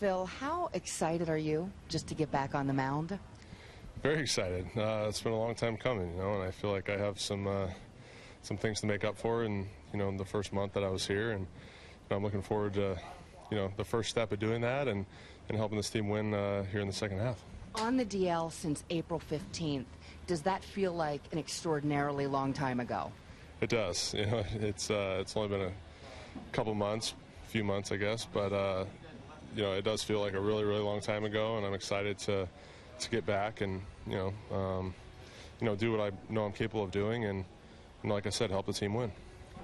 Phil, how excited are you just to get back on the mound? Very excited. It's been a long time coming, and I feel like I have some things to make up for in the first month that I was here, and I'm looking forward to the first step of doing that and helping this team win here in the second half. On the DL since April 15th, does that feel like an extraordinarily long time ago? It does. It's only been a couple months, few months, I guess, but it does feel like a really, really long time ago, and I'm excited to get back and do what I know I'm capable of doing, and like I said, help the team win.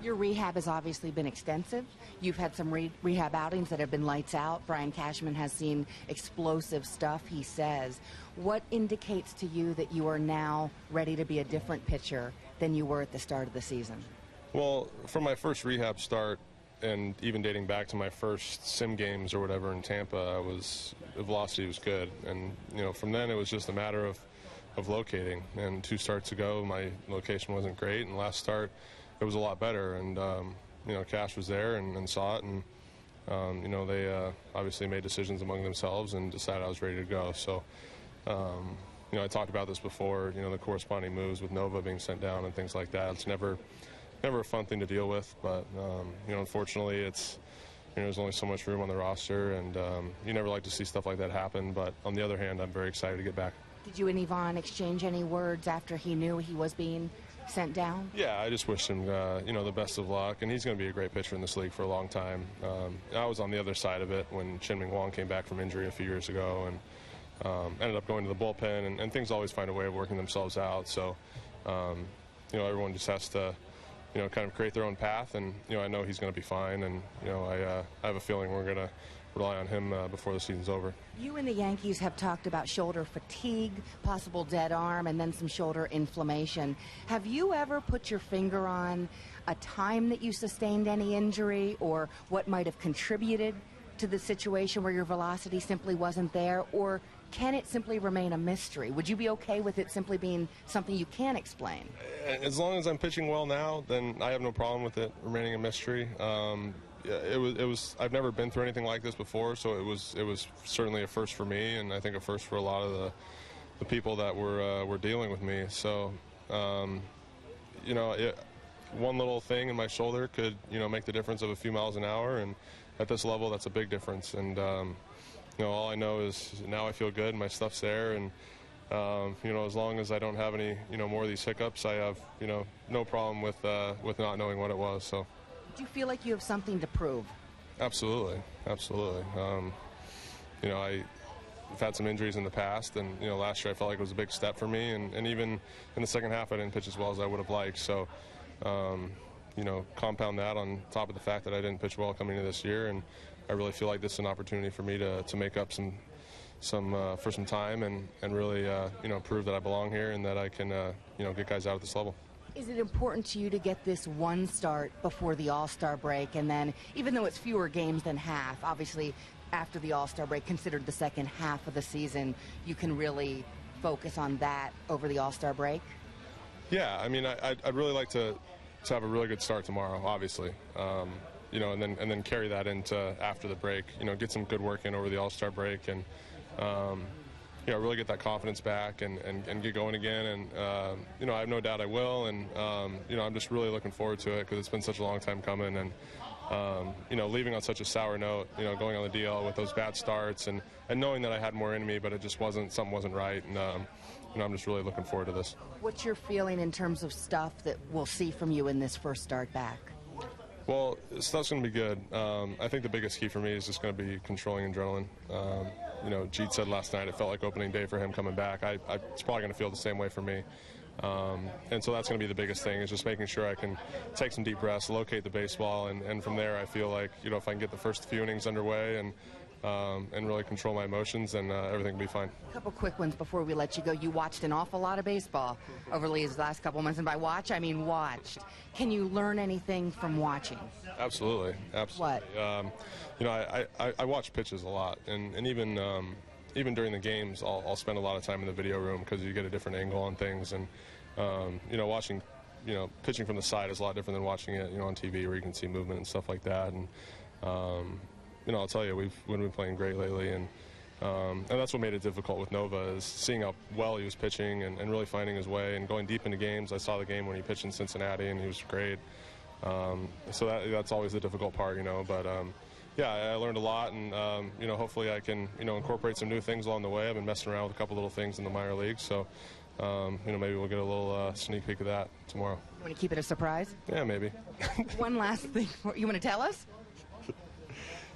Your rehab has obviously been extensive. You've had some rehab outings that have been lights out. Brian Cashman has seen explosive stuff, he says. What indicates to you that you are now ready to be a different pitcher than you were at the start of the season? Well, from my first rehab start, and even dating back to my first sim games or whatever in Tampa, the velocity was good. And from then it was just a matter of locating. And 2 starts ago, my location wasn't great, and last start it was a lot better. And Cash was there and saw it, and they obviously made decisions among themselves and decided I was ready to go. So I talked about this before, the corresponding moves with Nova being sent down and things like that. It's never a fun thing to deal with, but unfortunately there's only so much room on the roster, and you never like to see stuff like that happen. But on the other hand, I'm very excited to get back. Did you and Yvonne exchange any words after he knew he was being sent down? Yeah, I just wished him the best of luck, and he's going to be a great pitcher in this league for a long time. I was on the other side of it when Chien-Ming Wang came back from injury a few years ago, and ended up going to the bullpen, and things always find a way of working themselves out. So everyone just has to kind of create their own path, and I know he's going to be fine, and I have a feeling we're going to rely on him before the season's over. You and the Yankees have talked about shoulder fatigue, possible dead arm, and then some shoulder inflammation. Have you ever put your finger on a time that you sustained any injury, or what might have contributed to the situation where your velocity simply wasn't there, or can it simply remain a mystery? Would you be okay with it simply being something you can't explain? As long as I'm pitching well now, then I have no problem with it remaining a mystery. It was. I've never been through anything like this before, so it was certainly a first for me, and I think a first for a lot of the people that were dealing with me. So, one little thing in my shoulder could make the difference of a few miles an hour, and at this level, that's a big difference. And all I know is now I feel good, and my stuff's there, and as long as I don't have any more of these hiccups, I have no problem with not knowing what it was. So. Do you feel like you have something to prove? Absolutely. I've had some injuries in the past, and last year I felt like it was a big step for me, and even in the second half I didn't pitch as well as I would have liked. So compound that on top of the fact that I didn't pitch well coming into this year, and I really feel like this is an opportunity for me to make up some time and really prove that I belong here and that I can get guys out at this level. Is it important to you to get this one start before the All-Star break, and then, even though it's fewer games than half, obviously after the All-Star break, considered the second half of the season, you can really focus on that over the All-Star break? Yeah, I mean, I'd really like to have a really good start tomorrow, obviously, and then carry that into after the break, get some good work in over the All-Star break, and really get that confidence back and get going again. And, I have no doubt I will. And, I'm just really looking forward to it because it's been such a long time coming. And, leaving on such a sour note, going on the DL with those bad starts and knowing that I had more in me, but it just something wasn't right. And, I'm just really looking forward to this. What's your feeling in terms of stuff that we'll see from you in this first start back? Well, stuff's going to be good. I think the biggest key for me is just going to be controlling adrenaline. Jeet said last night it felt like opening day for him coming back. It's probably going to feel the same way for me. And so that's going to be the biggest thing, is just making sure I can take some deep breaths, locate the baseball, and from there I feel like, if I can get the first few innings underway and really control my emotions, then everything will be fine. A couple quick ones before we let you go. You watched an awful lot of baseball over these last couple months, and by watch, I mean watched. Can you learn anything from watching? Absolutely. What? I watch pitches a lot, and even during the games, I'll spend a lot of time in the video room because you get a different angle on things, and watching, pitching from the side is a lot different than watching it, on TV where you can see movement and stuff like that, and I'll tell you, we've been playing great lately, and that's what made it difficult with Nova, is seeing how well he was pitching and really finding his way and going deep into games. I saw the game when he pitched in Cincinnati, and he was great. So that's always the difficult part, But yeah, I learned a lot, and hopefully I can incorporate some new things along the way. I've been messing around with a couple little things in the minor leagues, so maybe we'll get a little sneak peek of that tomorrow. You want to keep it a surprise? Yeah, maybe. One last thing. You want to tell us?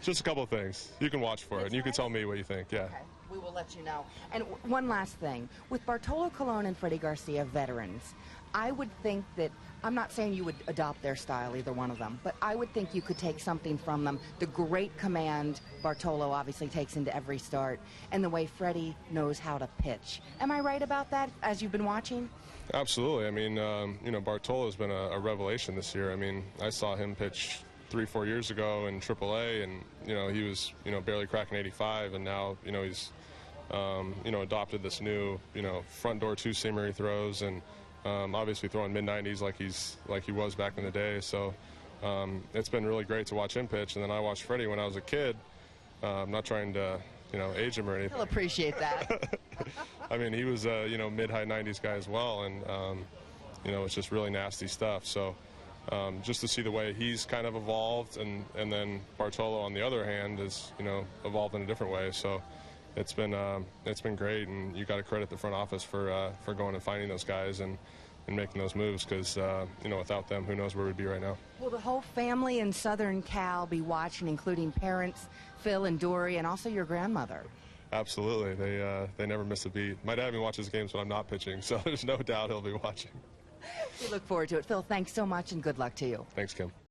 Just a couple of things. You can watch for it, and you can tell me what you think. Yeah. Okay. We will let you know. And one last thing. With Bartolo Colon and Freddy Garcia, veterans, I would think that, I'm not saying you would adopt their style, either one of them, but I would think you could take something from them. The great command Bartolo obviously takes into every start, and the way Freddy knows how to pitch. Am I right about that, as you've been watching? Absolutely. I mean, Bartolo's been a revelation this year. I mean, I saw him pitch 3-4 years ago in AAA, and he was barely cracking 85, and now he's adopted this new front door two-seamer he throws, and obviously throwing mid-90s like he was back in the day. So it's been really great to watch him pitch. And then I watched Freddy when I was a kid. I'm not trying to age him or anything. He'll appreciate that. I mean, he was a mid-high 90s guy as well, and it's just really nasty stuff. So just to see the way he's kind of evolved, and then Bartolo on the other hand is evolved in a different way. So it's been great, and you got to credit the front office for going and finding those guys and making those moves, because without them, who knows where we'd be right now. Will the whole family in Southern Cal be watching, including parents Phil and Dory, and also your grandmother? Absolutely. They never miss a beat. My dad even watches games when I'm not pitching, so there's no doubt he'll be watching. We look forward to it. Phil, thanks so much, and good luck to you. Thanks, Kim.